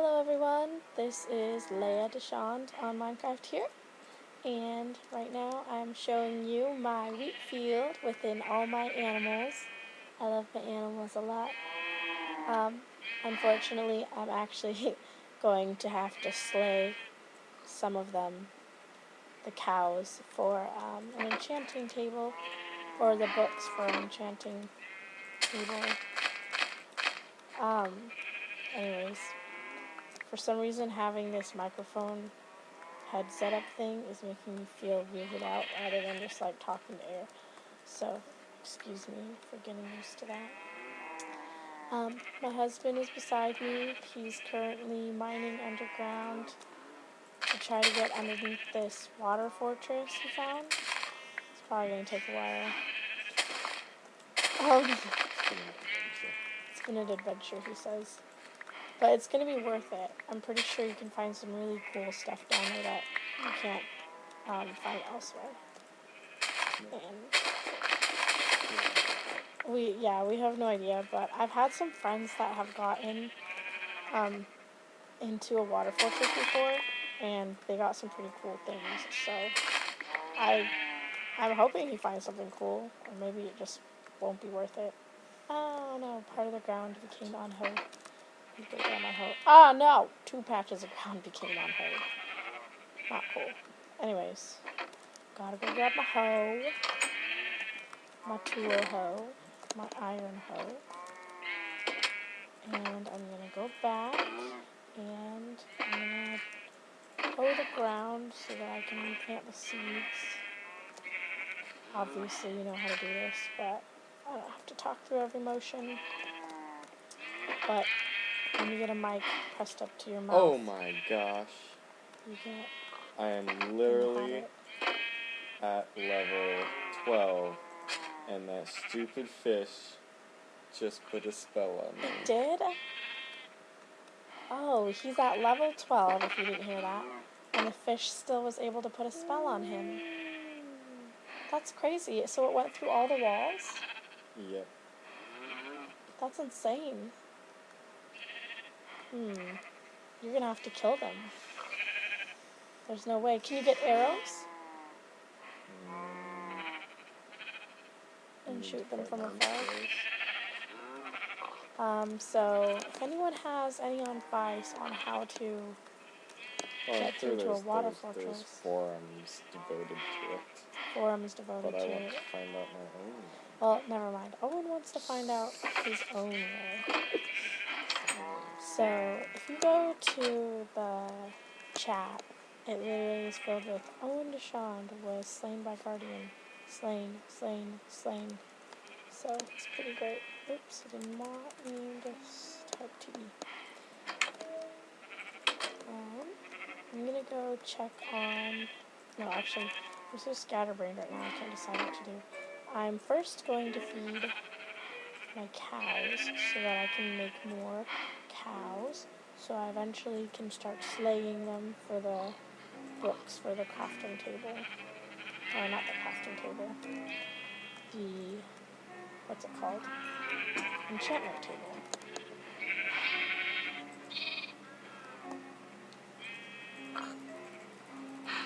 Hello everyone, this is Leia Deshond on Minecraft here, and right now I'm showing you my wheat field within all my animals. I love my animals a lot. Unfortunately, I'm actually going to have to slay some of them, the cows, for an enchanting table, or the books for an enchanting table. Anyways, for some reason having this microphone headset up thing is making me feel weirded out rather than just like talking to air. So, excuse me for getting used to that. My husband is beside me. He's currently mining underground to try to get underneath this water fortress he found. It's probably going to take a while. It's been an adventure, he says. But it's going to be worth it. I'm pretty sure you can find some really cool stuff down there that you can't find elsewhere. And we have no idea, but I've had some friends that have gotten into a water fortress before, and they got some pretty cool things. So I'm hoping he finds something cool, or maybe it just won't be worth it. Oh no, part of the ground became unhoed. Oh no! 2 patches of ground became unhoed. Not cool. Anyways, gotta go grab my hoe, my tool hoe, my iron hoe, and I'm gonna go back and I'm gonna hoe the ground so that I can replant the seeds. Obviously, you know how to do this, but I don't have to talk through every motion. But when you get a mic pressed up to your mouth, oh my gosh, you get. I am literally at level 12, and that stupid fish just put a spell on me. It did? Oh, he's at level 12, if you didn't hear that. And the fish still was able to put a spell on him. That's crazy. So it went through all the walls? Yep. That's insane. You're gonna have to kill them. There's no way. Can you get arrows? And shoot them from afar? So, if anyone has any advice on how to get through to a water fortress. There's forums devoted to it. Forums devoted but I to want it. to find out my own. Well, never mind. Owen wants to find out his own way. So, if you go to the chat, it literally is filled with Owen Deshond was slain by Guardian. Slain, slain, slain. So, it's pretty great. Oops, I did not mean to type T. I'm gonna go check on. No, actually, I'm so scatterbrained right now, I can't decide what to do. I'm first going to feed my cows so that I can make more cows, so I eventually can start slaying them for the books for the crafting table. Or not the crafting table. The, what's it called? Enchantment table.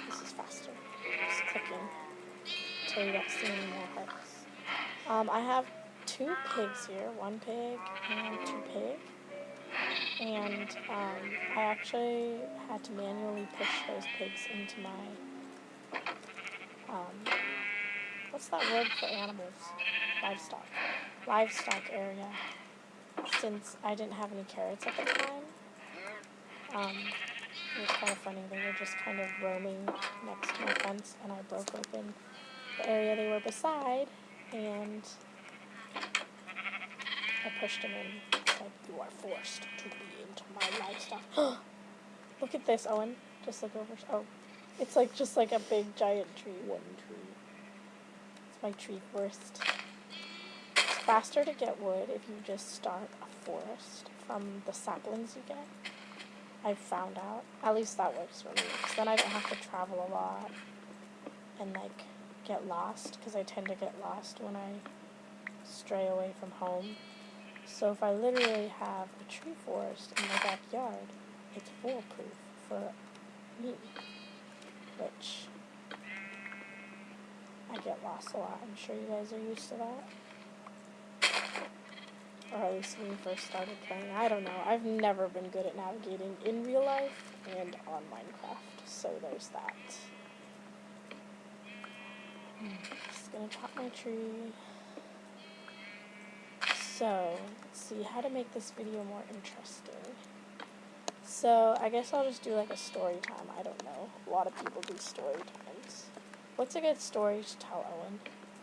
This is faster. Just clicking until you don't see any more hearts. I have 2 pigs here. 1 pig and 2 pig. And I actually had to manually push those pigs into my, what's that word for animals? Livestock area. Since I didn't have any carrots at the time. It was kind of funny. They were just kind of roaming next to my fence, and I broke open the area they were beside, and I pushed them in. It's like, you are forced to be into my livestock. Look at this, Owen. Just look over. Oh, it's like just like a big giant tree. One tree. It's my tree forest. It's faster to get wood if you just start a forest from the saplings you get. I've found out. At least that works for me. Because then I don't have to travel a lot and like get lost. Because I tend to get lost when I stray away from home. So if I literally have a tree forest in my backyard, it's foolproof for me, which I get lost a lot. I'm sure you guys are used to that. Or at least when we first started playing. I don't know. I've never been good at navigating in real life and on Minecraft. So there's that. Just gonna chop my tree. So, let's see how to make this video more interesting. So, I guess I'll just do like a story time. I don't know. A lot of people do story times. What's a good story to tell, Owen?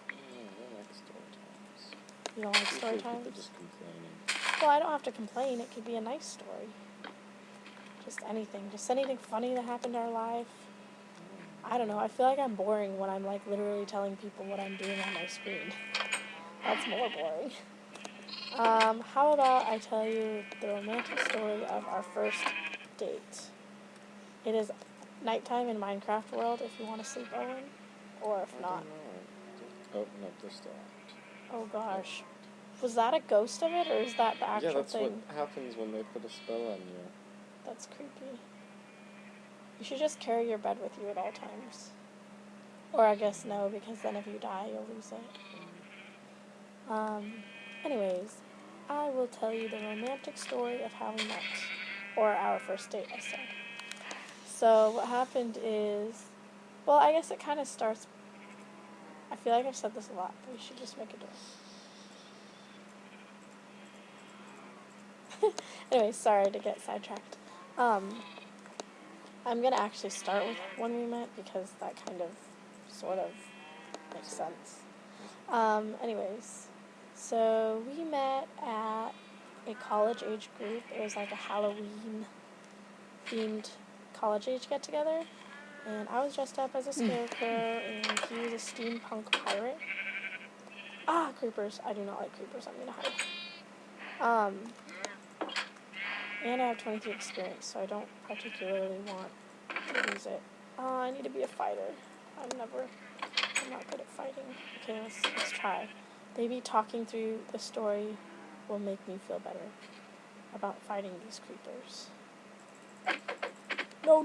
I don't like story times. You don't like story Usually times? people just complaining. Well, I don't have to complain. It could be a nice story. Just anything. Just anything funny that happened in our life. I don't know. I feel like I'm boring when I'm like literally telling people what I'm doing on my screen. That's more boring. How about I tell you the romantic story of our first date? It is nighttime in Minecraft world if you want to sleep, Owen. Or if I not. don't know. Oh, no, they're still out. Oh gosh. Was that a ghost of it, or is that the actual Yeah, that's thing? what happens when they put a spell on you. That's creepy. You should just carry your bed with you at all times. Or I guess no, because then if you die, you'll lose it. Anyways, I will tell you the romantic story of how we met. Or our first date, I said. So what happened is, well, I guess it kind of starts, I feel like I've said this a lot, but we should just make a door. Anyway, sorry to get sidetracked. I'm going to actually start with when we met because that kind of, sort of, makes sense. Anyways, so we met at a college age group. It was like a Halloween themed college age get together. And I was dressed up as a scarecrow and he was a steampunk pirate. Ah, creepers. I do not like creepers. I'm going to hide. And I have 23 experience, so I don't particularly want to use it. I need to be a fighter. I'm not good at fighting. Okay, let's try. Maybe talking through the story will make me feel better about fighting these creepers. No.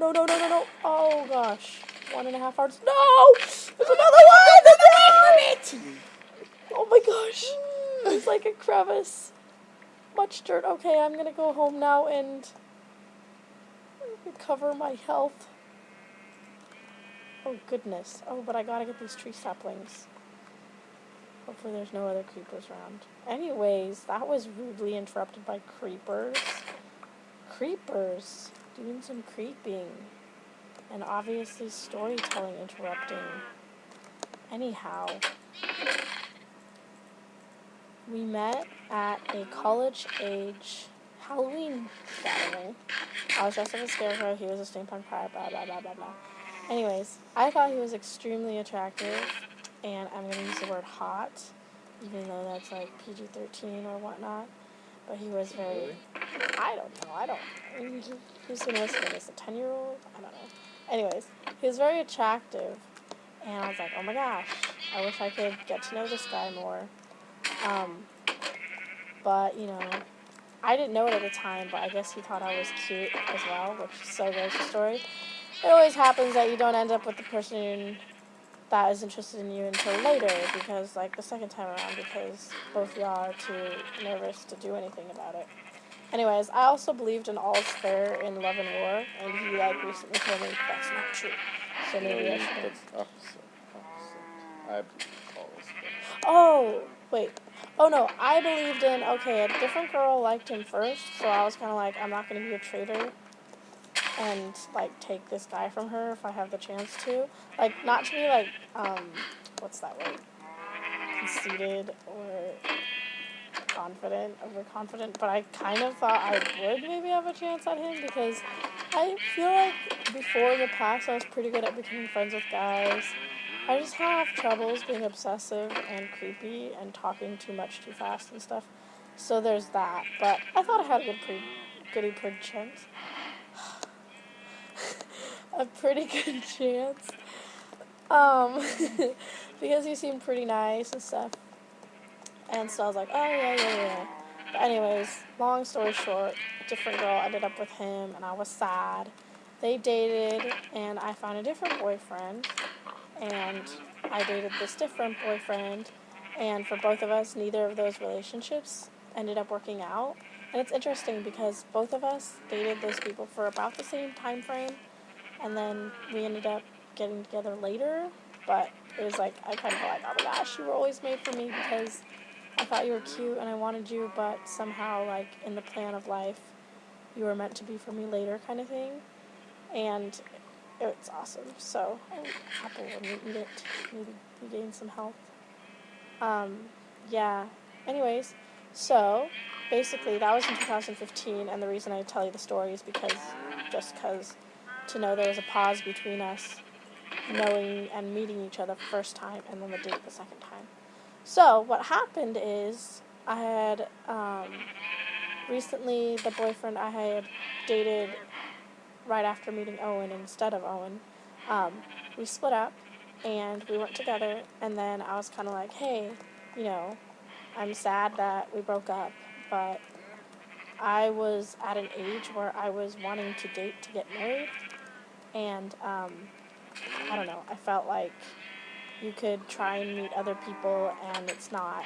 Oh gosh. 1.5 hours. No! There's another one! Oh my gosh. It's like a crevice. Much dirt. Okay, I'm gonna go home now and recover my health. Oh goodness. Oh, but I gotta get these tree saplings. Hopefully there's no other creepers around. Anyways, that was rudely interrupted by creepers. Creepers doing some creeping. And obviously storytelling interrupting. Anyhow, we met at a college-age Halloween gathering. I was dressed up as a scarecrow, he was a steampunk pirate, blah, blah, blah, blah, blah. Anyways, I thought he was extremely attractive, and I'm going to use the word hot, even though that's like PG-13 or whatnot. But he was very... Really? I don't know. Who's going to listen to this? A 10-year-old? I don't know. Anyways, he was very attractive, and I was like, oh my gosh, I wish I could get to know this guy more. But, you know, I didn't know it at the time, but I guess he thought I was cute as well, which so goes the story. It always happens that you don't end up with the person that is interested in you until later, because, like, the second time around, because both y'all are too nervous to do anything about it. Anyways, I also believed in all's fair in love and war, and he, like, recently told me that's not true. So maybe I should... That's opposite. I believe all is fair. Oh, wait. Oh, no, I believed in, okay, a different girl liked him first, so I was kind of like, I'm not going to be a traitor and, like, take this guy from her if I have the chance to. Like, not to be, like, what's that word? Conceited or overconfident, but I kind of thought I would maybe have a chance at him because I feel like before in the past I was pretty good at becoming friends with guys. I just have troubles being obsessive and creepy and talking too much too fast and stuff. So there's that. But I thought I had a pretty good chance. A pretty good chance. Because he seemed pretty nice and stuff. And so I was like, oh yeah. But anyways, long story short, a different girl ended up with him, and I was sad. They dated, and I found a different boyfriend, and I dated this different boyfriend, and for both of us, neither of those relationships ended up working out. And it's interesting because both of us dated those people for about the same time frame, and then we ended up getting together later, but it was like, I kind of felt like, oh my gosh, you were always made for me because I thought you were cute and I wanted you, but somehow, like, in the plan of life, you were meant to be for me later kind of thing. And it's awesome. So, apple when we eat it, maybe regain some health. Yeah. Anyways, so, basically, that was in 2015, and the reason I tell you the story is because to know there was a pause between us knowing and meeting each other first time and then the date the second time. So what happened is I had recently the boyfriend I had dated right after meeting Owen instead of Owen, we split up and we weren't together, and then I was kind of like, hey, I'm sad that we broke up, but I was at an age where I was wanting to date to get married, and I don't know, I felt like you could try and meet other people and it's not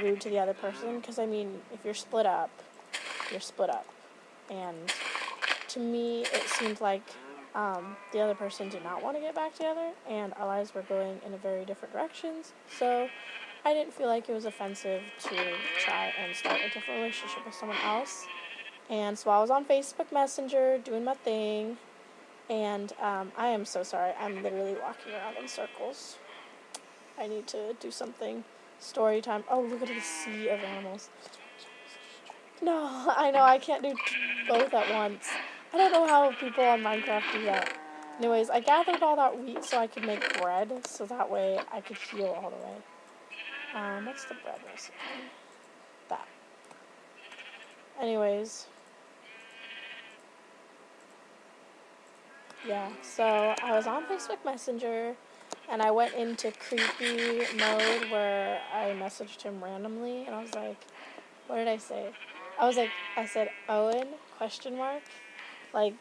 rude to the other person, because I mean, if you're split up, you're split up, and to me it seemed like the other person did not want to get back together, and our lives were going in a very different directions, so I didn't feel like it was offensive to try and start a different relationship with someone else. And so I was on Facebook Messenger doing my thing, and I am so sorry, I'm literally walking around in circles. I need to do something. Story time. Oh, look at the sea of animals. No, I know, I can't do both at once. I don't know how people on Minecraft do that. Anyways, I gathered all that wheat so I could make bread, so that way I could heal all the way. What's the bread recipe? That. Anyways. Yeah, so I was on Facebook Messenger, and I went into creepy mode where I messaged him randomly, and I was like, what did I say? I said, Owen, question mark. Like,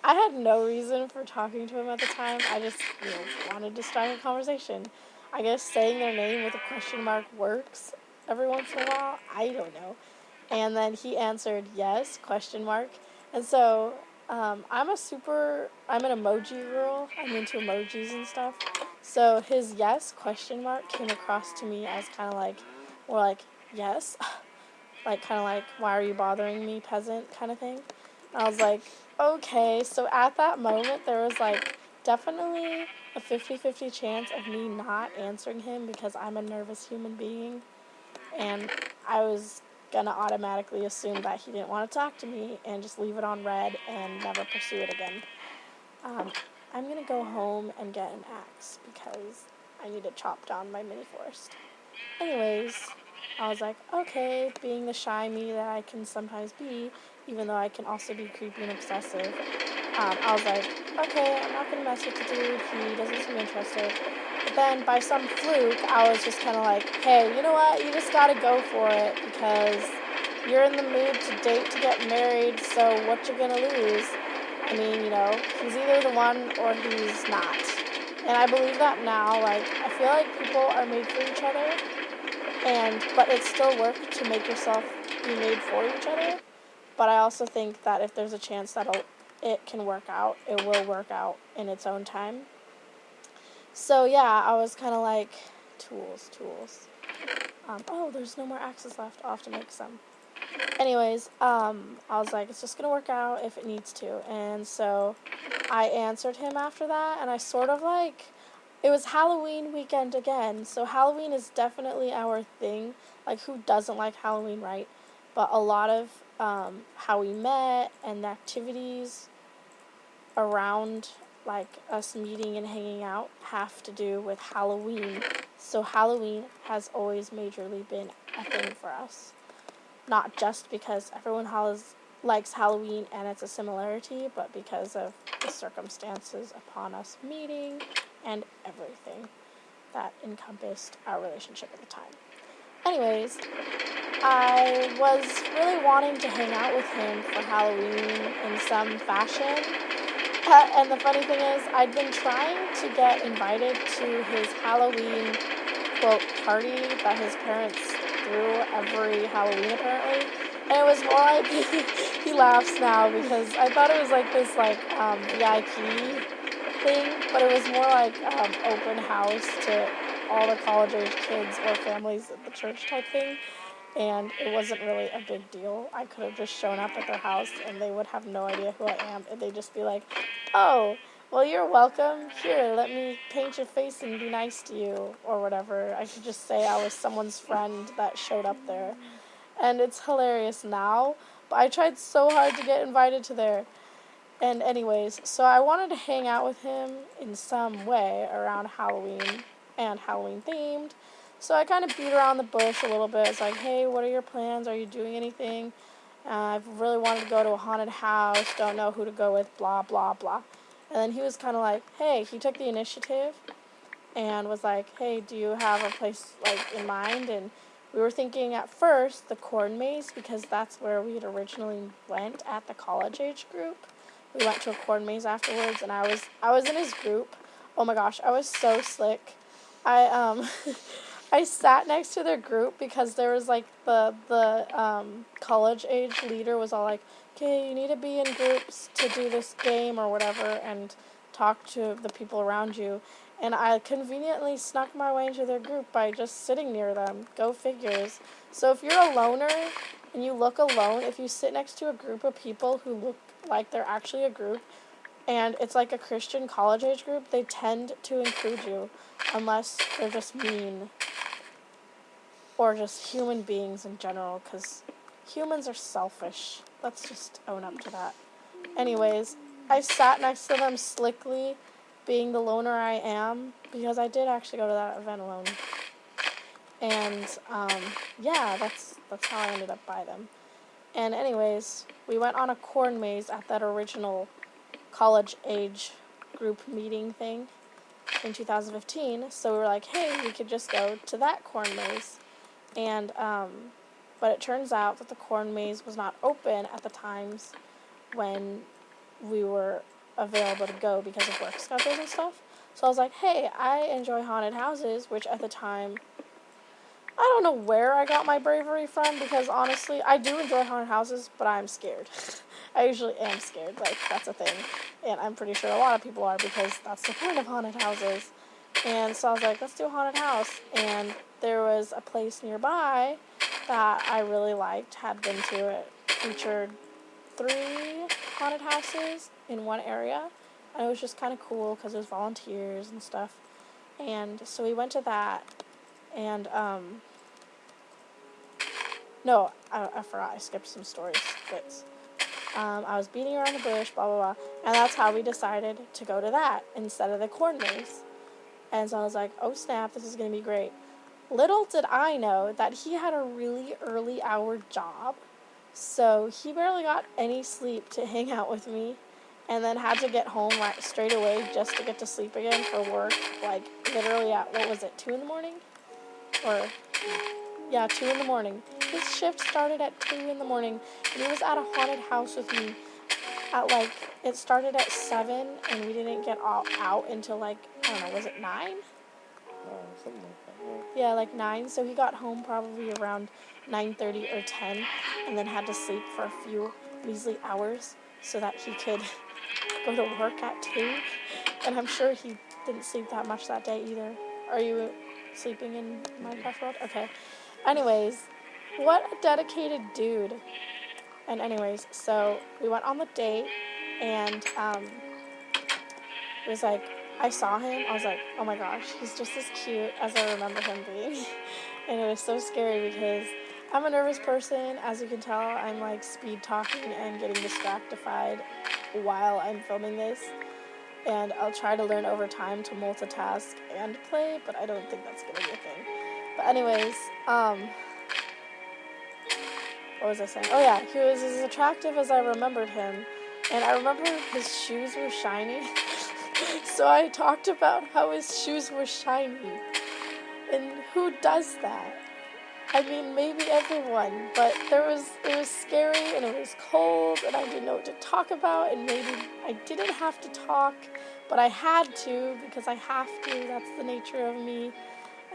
I had no reason for talking to him at the time. I just, wanted to start a conversation. I guess saying their name with a question mark works every once in a while. I don't know. And then he answered, yes, question mark. And so, I'm an emoji girl. I'm into emojis and stuff. So his yes, question mark, came across to me as kind of like, more like, yes. Like, kind of like, why are you bothering me, peasant, kind of thing. And I was like, okay. So at that moment, there was, like, definitely a 50-50 chance of me not answering him because I'm a nervous human being. And I was going to automatically assume that he didn't want to talk to me and just leave it on red and never pursue it again. I'm going to go home and get an axe because I need to chop down my mini forest. Anyways, I was like, okay, being the shy me that I can sometimes be, even though I can also be creepy and obsessive, I was like, okay, I'm not going to mess with the dude, he doesn't seem interested. But then, by some fluke, I was just kind of like, hey, you know what, you just got to go for it, because you're in the mood to date to get married, so what you going to lose? I mean, he's either the one or he's not. And I believe that now, like, I feel like people are made for each other, but it's still work to make yourself be made for each other. But I also think that if there's a chance that it can work out, it will work out in its own time. So yeah, I was kind of like, tools. There's no more axes left. I'll have to make some. Anyways, I was like, it's just going to work out if it needs to. And so I answered him after that, and I sort of like, it was Halloween weekend again, so Halloween is definitely our thing. Like, who doesn't like Halloween, right? But a lot of how we met and the activities around, like, us meeting and hanging out have to do with Halloween. So Halloween has always majorly been a thing for us. Not just because everyone likes Halloween and it's a similarity, but because of the circumstances upon us meeting and everything that encompassed our relationship at the time. anyways, I was really wanting to hang out with him for Halloween in some fashion. And the funny thing is, I'd been trying to get invited to his Halloween, quote, party that his parents threw every Halloween, apparently. And it was more like, he laughs now because I thought it was like this, like, VIP thing, but it was more like open house to all the college-age kids or families at the church type thing. And it wasn't really a big deal. I could have just shown up at their house and they would have no idea who I am. And they'd just be like, oh, well, you're welcome. Here, let me paint your face and be nice to you, or whatever. I should just say I was someone's friend that showed up there. And it's hilarious now, but I tried so hard to get invited to there. And anyways, so I wanted to hang out with him in some way around Halloween and Halloween themed. So I kind of beat around the bush a little bit. It's like, hey, what are your plans? Are you doing anything? I've really wanted to go to a haunted house. Don't know who to go with, blah, blah, blah. And then he was kind of like, hey, he took the initiative and was like, hey, do you have a place, like, in mind? And we were thinking at first the corn maze, because that's where we had originally went at the college age group. We went to a corn maze afterwards, and I was in his group. Oh my gosh, I was so slick. I I sat next to their group because there was like the college age leader was all like, okay, you need to be in groups to do this game or whatever and talk to the people around you. And I conveniently snuck my way into their group by just sitting near them. Go figures. So if you're a loner and you look alone, if you sit next to a group of people who look like they're actually a group, and it's like a Christian college age group, they tend to include you unless they're just mean or just human beings in general, because humans are selfish. Let's just own up to that. Anyways, I sat next to them slickly, being the loner I am, because I did actually go to that event alone. And yeah, that's how I ended up by them. And anyways, we went on a corn maze at that original college age group meeting thing in 2015. So we were like, hey, we could just go to that corn maze. And but it turns out that the corn maze was not open at the times when we were available to go because of work schedules and stuff. So I was like, hey, I enjoy haunted houses, which at the time, I don't know where I got my bravery from, because honestly, I do enjoy haunted houses, but I'm scared. I usually am scared, like, that's a thing. And I'm pretty sure a lot of people are, because that's the point of haunted houses. And so I was like, let's do a haunted house. And there was a place nearby that I really liked, had been to it. Featured 3 haunted houses in one area. And it was just kind of cool because it was volunteers and stuff. And so we went to that. And, no, I forgot. I skipped some stories. Bits. I was beating around the bush, blah, blah, blah. And that's how we decided to go to that instead of the corn maze. And so I was like, oh snap, this is going to be great. Little did I know that he had a really early hour job. So he barely got any sleep to hang out with me. And then had to get home right straight away just to get to sleep again for work. Like, literally at, what was it, 2 in the morning? Or, yeah, 2 in the morning. His shift started at 2 in the morning. And he was at a haunted house with me at, like, it started at 7, and we didn't get out until, like, I don't know, was it 9? Something like that, yeah. Yeah, like 9. So he got home probably around 9:30 or 10, and then had to sleep for a few measly hours so that he could go to work at 2. And I'm sure he didn't sleep that much that day either. Are you sleeping in Minecraft World? Okay. Anyways, what a dedicated dude. And anyways, so we went on the date, and it was like, I saw him, I was like, oh my gosh, he's just as cute as I remember him being. And it was so scary because I'm a nervous person. As you can tell, I'm like speed talking and getting distractified while I'm filming this. And I'll try to learn over time to multitask and play, but I don't think that's going to be a thing. But anyways, what was I saying? Oh yeah, he was as attractive as I remembered him. And I remember his shoes were shiny. So I talked about how his shoes were shiny. And who does that? I mean, maybe everyone, but it was scary and it was cold and I didn't know what to talk about and maybe I didn't have to talk, but I had to because I have to. That's the nature of me.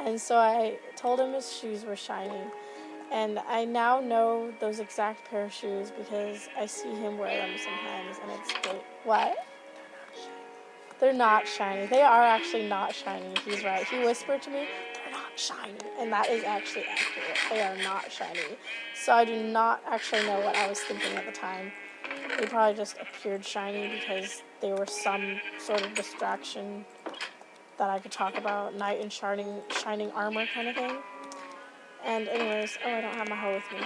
And so I told him his shoes were shiny. And I now know those exact pair of shoes because I see him wear them sometimes and it's great. What? They're not shiny. They are actually not shiny. He's right. He whispered to me, they're not shiny. And that is actually accurate. They are not shiny. So I do not actually know what I was thinking at the time. They probably just appeared shiny because they were some sort of distraction that I could talk about. Knight in shining armor kind of thing. And anyways, oh, I don't have my hoe with me.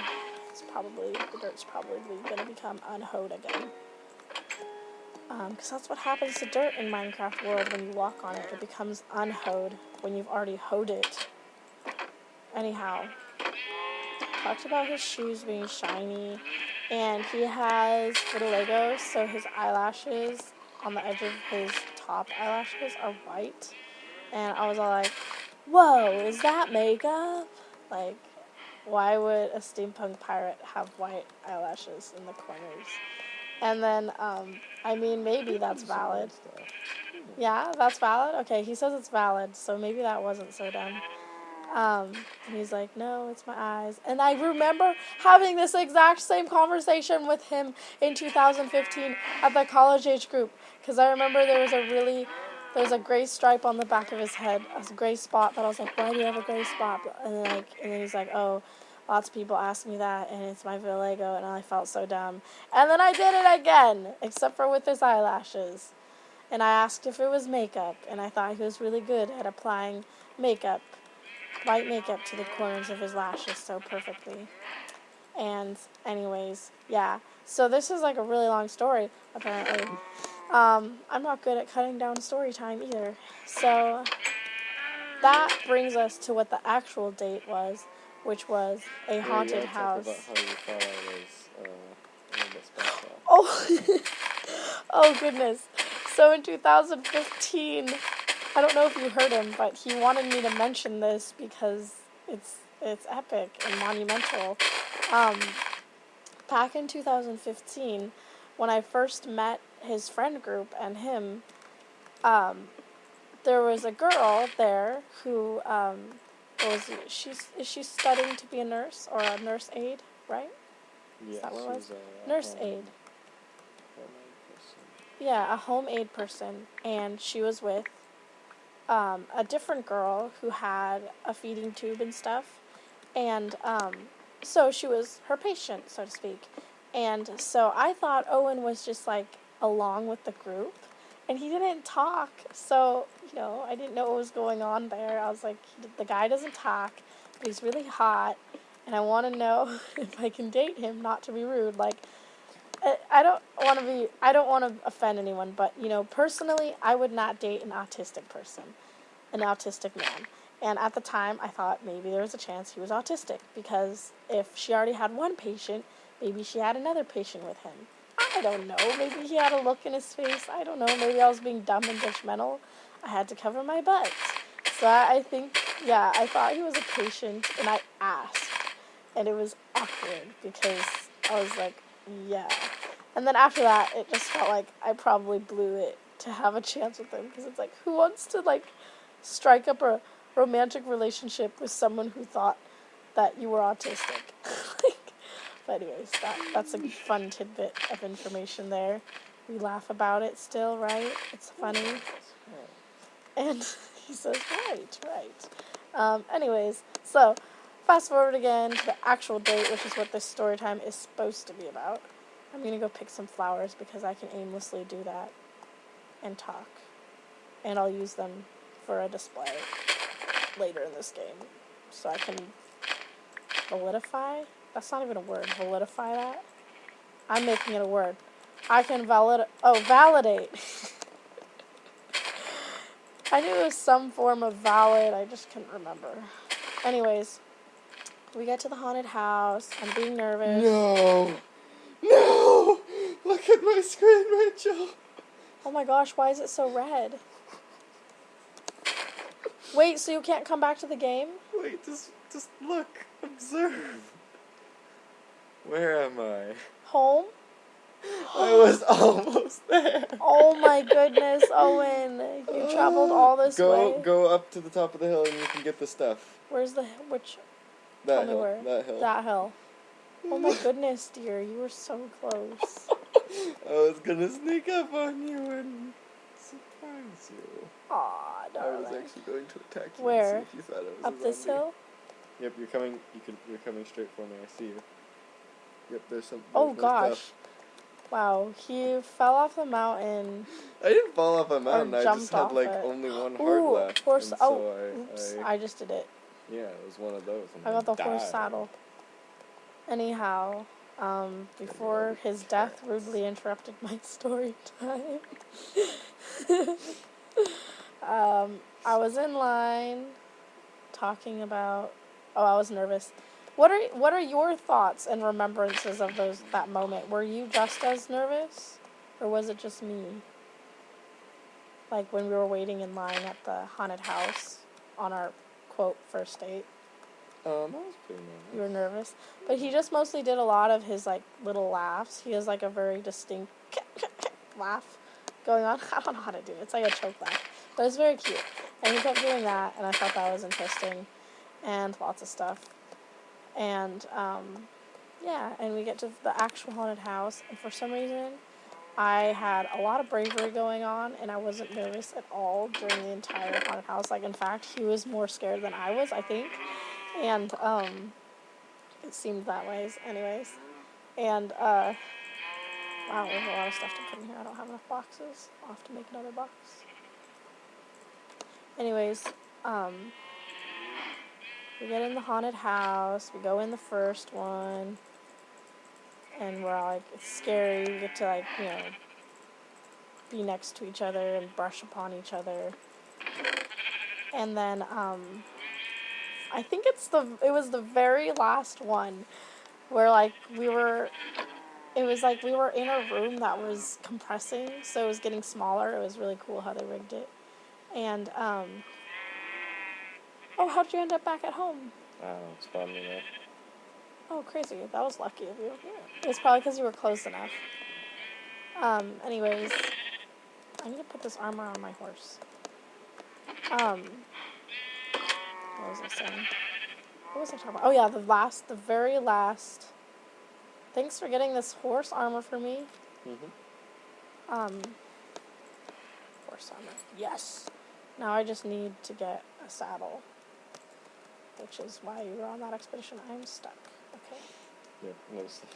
The dirt's probably going to become unhoed again. Because that's what happens to dirt in Minecraft world when you walk on it. It becomes unhoed when you've already hoed it. Anyhow, talked about his shoes being shiny, and he has vitiligo, so his eyelashes on the edge of his top eyelashes are white. And I was all like, whoa, is that makeup? Like, why would a steampunk pirate have white eyelashes in the corners? And then, I mean, maybe that's valid. Yeah, that's valid? Okay, he says it's valid, so maybe that wasn't so dumb. And he's like, no, it's my eyes. And I remember having this exact same conversation with him in 2015 at the college age group. Because I remember there was a gray stripe on the back of his head, a gray spot, but I was like, why do you have a gray spot? And then he's like, oh, lots of people ask me that, and it's my vitiligo, and I felt so dumb. And then I did it again, except for with his eyelashes. And I asked if it was makeup, and I thought he was really good at applying makeup, white makeup to the corners of his lashes so perfectly. And anyways, yeah. So this is like a really long story, apparently. I'm not good at cutting down story time either. So that brings us to what the actual date was, which was a haunted house. Talk about how you thought I was a little bit special. Oh, oh goodness. So in 2015, I don't know if you heard him, but he wanted me to mention this because it's epic and monumental. Back in 2015, when I first met his friend group and him, there was a girl there who is she studying to be a nurse or a nurse aide, right? Yeah, is that what it was? Nurse aide. Home aid person. Yeah, a home aide person, and she was with a different girl who had a feeding tube and stuff, and so she was her patient, so to speak. And so I thought Owen was just like along with the group, and he didn't talk. So, I didn't know what was going on there. I was like, the guy doesn't talk, but he's really hot, and I want to know if I can date him, not to be rude. Like, I don't want to offend anyone, but, personally, I would not date an autistic person, an autistic man. And at the time, I thought maybe there was a chance he was autistic, because if she already had one patient, maybe she had another patient with him. I don't know. Maybe he had a look in his face. I don't know. Maybe I was being dumb and judgmental. I had to cover my butt. So I think, I thought he was a patient, and I asked. And it was awkward, because I was like, yeah. And then after that, it just felt like I probably blew it to have a chance with him, because it's like, who wants to, strike up a romantic relationship with someone who thought that you were autistic? But anyways, that's a fun tidbit of information there. We laugh about it still, right? It's funny. And he says, right. Anyways, so fast forward again to the actual date, which is what this story time is supposed to be about. I'm going to go pick some flowers because I can aimlessly do that and talk. And I'll use them for a display later in this game. So I can validify? That's not even a word. Validify that? I'm making it a word. I can validate. I knew it was some form of valid. I just couldn't remember. Anyways, we get to the haunted house. I'm being nervous. No! Look at my screen, Rachel! Oh my gosh, why is it so red? Wait, so you can't come back to the game? Wait, just Just look. Observe. Where am I? Home? I was almost there. Oh my goodness, Owen. You traveled all this way. Go up to the top of the hill and you can get the stuff. Where's which? That Tell me hill. where. That hill. That hill. Oh my goodness, dear. You were so close. I was gonna sneak up on you and surprise you. Aw, I was darling. actually going to attack you Where? and see if you thought it was Up a this zombie. hill? Yep, you're coming. You're coming straight for me. I see you. Yep, there's Oh more gosh. stuff. Wow, he fell off the mountain. I didn't fall off a mountain. I just jumped had off like it. only one heart Ooh, left. horse. And Oh, so oops. I just did it. yeah, it was one of those. And I got the died. horse saddle. Anyhow, before his death rudely interrupted my story time, I was in line talking about. Oh, I was nervous. What are your thoughts and remembrances of that moment? Were you just as nervous, or was it just me? Like when we were waiting in line at the haunted house on our quote first date. I was pretty nervous. You were nervous, but he just mostly did a lot of his like little laughs. He has like a very distinct laugh going on. I don't know how to do it. It's like a choke laugh, but it's very cute. And he kept doing that, and I thought that was interesting, and lots of stuff. And yeah, and we get to the actual haunted house, and for some reason, I had a lot of bravery going on, and I wasn't nervous at all during the entire haunted house. Like, in fact, he was more scared than I was, I think. And, it seemed that way, anyways. And, wow, there's a lot of stuff to put in here. I don't have enough boxes. I'll have to make another box. Anyways, we get in the haunted house. We go in the first one. And we're all like, it's scary. We get to, like, you know, be next to each other and brush upon each other. And then, I think it was the very last one where, like, we were in a room that was compressing, so it was getting smaller. It was really cool how they rigged it. And, oh, how'd you end up back at home? I don't know, it's fun, you know. Oh, crazy. That was lucky of you. Yeah. It's probably because you were close enough. Anyways, I need to put this armor on my horse. What was I saying? What was I talking about? Oh yeah, the very last. Thanks for getting this horse armor for me. Mm-hmm. Horse armor. Yes. Now I just need to get a saddle, which is why you were on that expedition. I'm stuck. Okay. Yep, no stuff.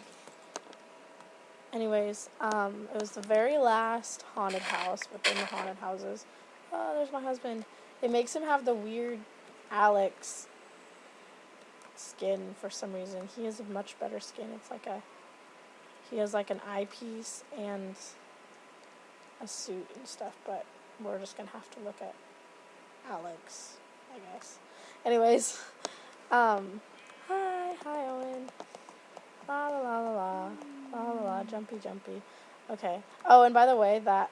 Anyways, it was the very last haunted house within the haunted houses. Oh, there's my husband. It makes him have the weird Alex skin for some reason. He has a much better skin. It's like he has like an eyepiece and a suit and stuff, but we're just gonna have to look at Alex, I guess. Anyways, hi Owen. La la la la la. La la la, jumpy. Okay. Oh, and by the way, that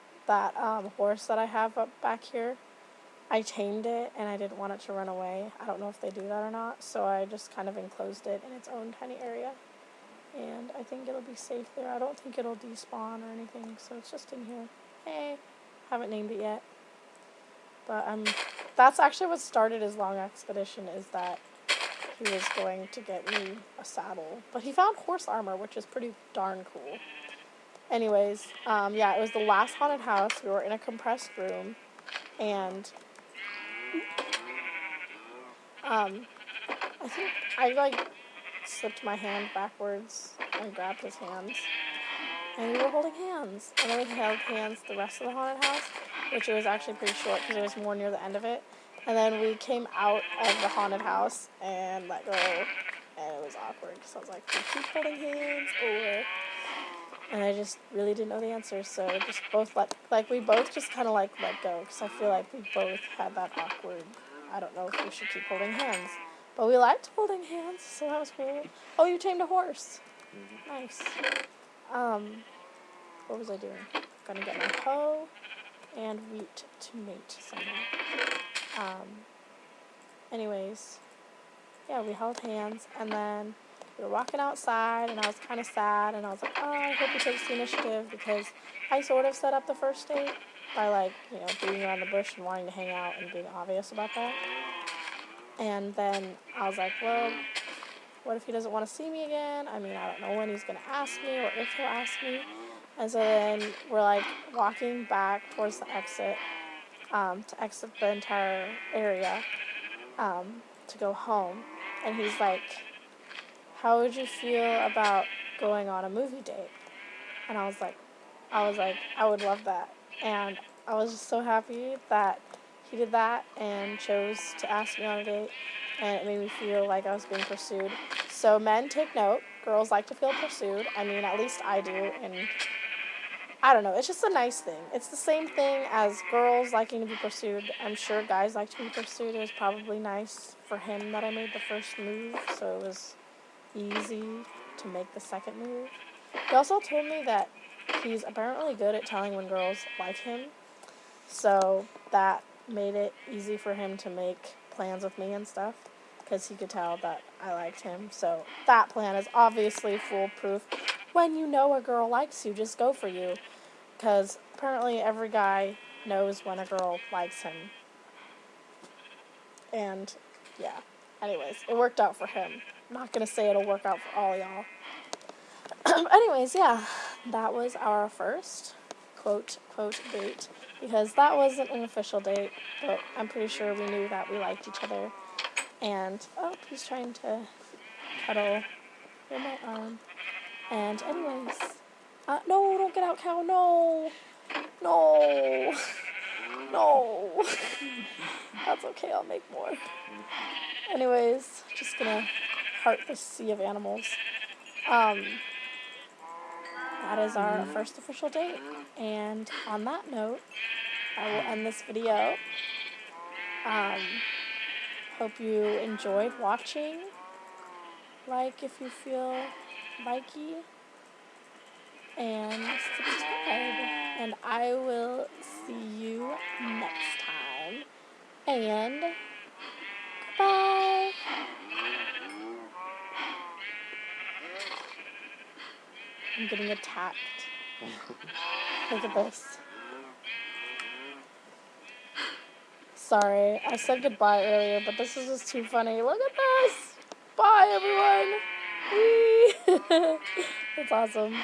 horse that I have up back here, I tamed it and I didn't want it to run away. I don't know if they do that or not, so I just kind of enclosed it in its own tiny area. And I think it'll be safe there. I don't think it'll despawn or anything, so it's just in here. Hey, haven't named it yet. But that's actually what started his long expedition, is that he was going to get me a saddle. But he found horse armor, which is pretty darn cool. Anyways, yeah, it was the last haunted house. We were in a compressed room, and I think I, like, slipped my hand backwards and grabbed his hands. And we were holding hands. And then we held hands the rest of the haunted house, which it was actually pretty short because it was more near the end of it. And then we came out of the haunted house and let go, and it was awkward because I was like, do we keep holding hands, or... And I just really didn't know the answer, so just we both just kind of like let go, because I feel like we both had that awkward, I don't know if we should keep holding hands. But we liked holding hands, so that was cool. Oh, you tamed a horse. Mm-hmm. Nice. What was I doing? Gonna get my hoe and wheat to mate somehow. Anyways, yeah, we held hands, and then we were walking outside, and I was kind of sad, and I was like, oh, I hope he takes the initiative, because I sort of set up the first date by, like, you know, beating around the bush and wanting to hang out and being obvious about that. And then I was like, well, what if he doesn't want to see me again? I mean, I don't know when he's going to ask me or if he'll ask me. And so then we're, like, walking back towards the exit, to exit the entire area, to go home. And he's like, how would you feel about going on a movie date? And I was like, I would love that. And I was just so happy that he did that and chose to ask me on a date, and it made me feel like I was being pursued. So men, take note. Girls like to feel pursued. I mean, at least I do, and I don't know. It's just a nice thing. It's the same thing as girls liking to be pursued. I'm sure guys like to be pursued. It was probably nice for him that I made the first move, so it was easy to make the second move. He also told me that he's apparently good at telling when girls like him, so that made it easy for him to make plans with me and stuff, because he could tell that I liked him. So that plan is obviously foolproof. When you know a girl likes you, just go for you, because apparently every guy knows when a girl likes him. And yeah, anyways, it worked out for him. I'm not gonna say it'll work out for all y'all. Anyways, yeah, that was our first quote date, because that wasn't an official date, but I'm pretty sure we knew that we liked each other. And oh, he's trying to cuddle in my arm. And anyways, no, don't get out, cow. No. That's okay, I'll make more. Anyways, just gonna heart this sea of animals. That is our first official date. And on that note, I will end this video. Hope you enjoyed watching. Like if you feel likey. And subscribe. And I will see you next time. And goodbye. I'm getting attacked. Look at this. Sorry, I said goodbye earlier, but this is just too funny. Look at this. Bye, everyone. Whee! That's awesome.